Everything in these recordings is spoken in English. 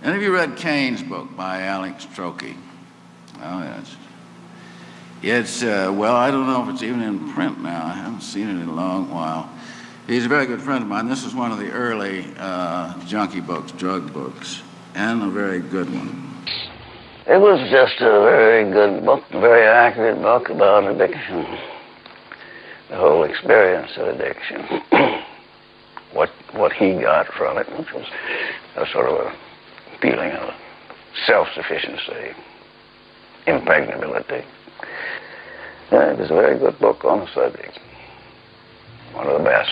Any of you read Cain's book by Alex Trokey? Oh, yes. It's, well, I don't know if it's even in print now. I haven't seen it in a long while. He's a very good friend of mine. This is one of the early junkie books, drug books, and a very good one. It was just a very good book, a very accurate book about addiction. The whole experience of addiction. what he got from it, which was a sort of a feeling of self-sufficiency, impregnability. Yeah, it was a very good book on the subject. One of the best.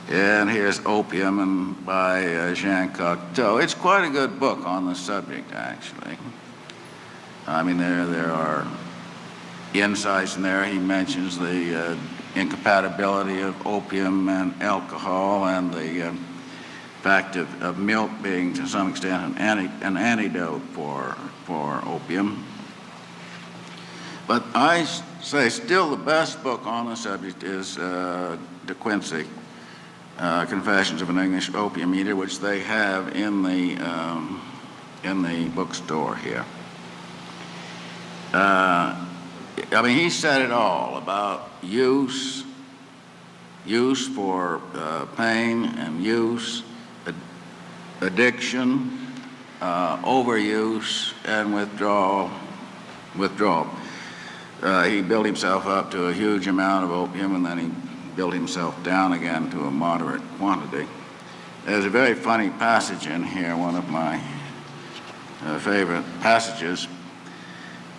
And here's Opium and by Jean Cocteau. It's quite a good book on the subject, actually. I mean, there are insights in there. He mentions the incompatibility of opium and alcohol, and the fact of milk being, to some extent, an antidote for opium. But I say still the best book on the subject is De Quincey, Confessions of an English Opium Eater, which they have in the bookstore here. I mean, he said it all about use for pain and use, addiction, overuse, and withdrawal. He built himself up to a huge amount of opium, and then he built himself down again to a moderate quantity. There's a very funny passage in here, one of my favorite passages,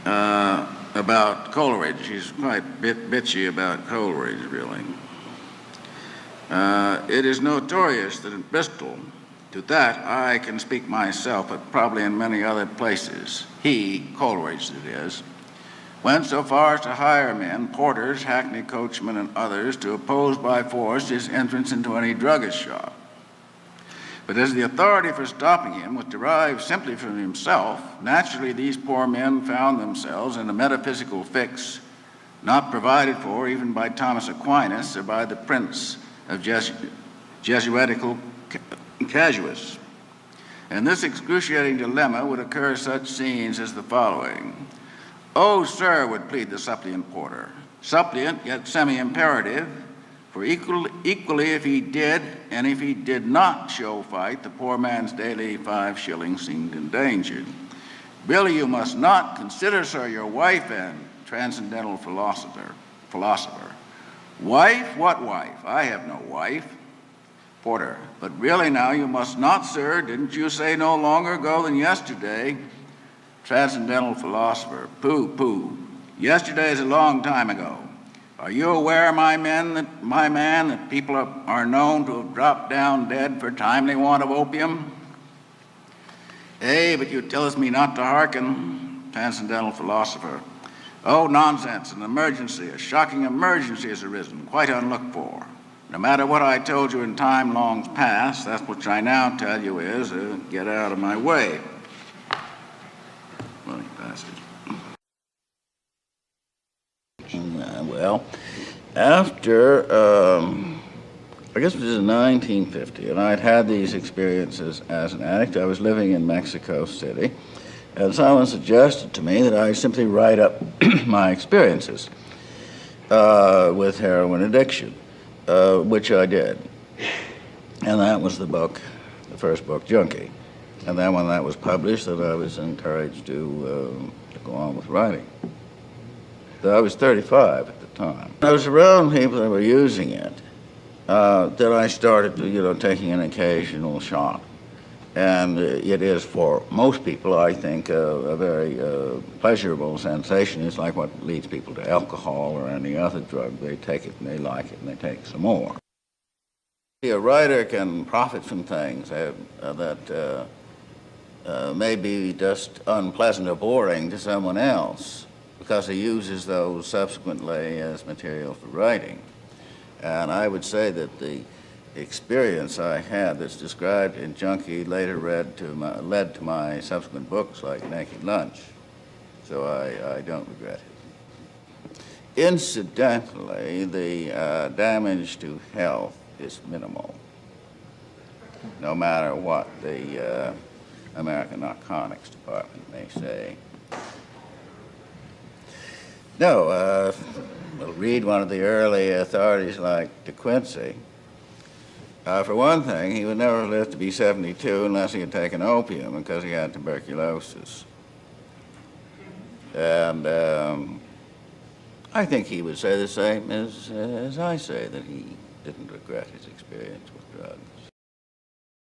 about Coleridge. He's quite bitchy about Coleridge, really. It is notorious that in Bristol, to that I can speak myself, but probably in many other places, he, Coleridge it is, went so far as to hire men, porters, hackney coachmen, and others to oppose by force his entrance into any druggist shop. But as the authority for stopping him was derived simply from himself, naturally these poor men found themselves in a metaphysical fix not provided for even by Thomas Aquinas or by the prince of Jesuitical casuists. In this excruciating dilemma would occur such scenes as the following. "Oh, sir," would plead the suppliant porter, suppliant yet semi-imperative, for equally if he did and if he did not show fight, the poor man's daily 5 shillings seemed endangered. "Really you must not consider, sir, your wife and transcendental philosopher. Wife? What wife? I have no wife." Porter, "But really now you must not, sir. Didn't you say no longer ago than yesterday?" Transcendental philosopher, "Pooh, pooh. Yesterday is a long time ago. Are you aware, my man, that people are known to have dropped down dead for timely want of opium?" "Eh, but you tellest me not to hearken." Transcendental philosopher, "Oh, nonsense, an emergency, a shocking emergency has arisen, quite unlooked for. No matter what I told you in time long past, that which I now tell you is, get out of my way." Funny passage. Well, after, I guess it was in 1950, and I'd had these experiences as an addict. I was living in Mexico City, and someone suggested to me that I simply write up my experiences with heroin addiction, which I did. And that was the book, the first book, Junkie. And then when that was published, that I was encouraged to go on with writing. So I was 35 at the time. I was around people that were using it, that I started, taking an occasional shot. And it is for most people, I think, a very pleasurable sensation. It's like what leads people to alcohol or any other drug. They take it and they like it and they take some more. A writer can profit from things that may be just unpleasant or boring to someone else because he uses those subsequently as material for writing. And I would say that the experience I had that's described in Junkie later led to my subsequent books like Naked Lunch. So I don't regret it. Incidentally, the damage to health is minimal. no matter what the American Narcotics Department may say. No, we'll read one of the early authorities like De Quincey. For one thing, he would never live to be 72 unless he had taken opium because he had tuberculosis. And I think he would say the same as I say, that he didn't regret his experience with drugs.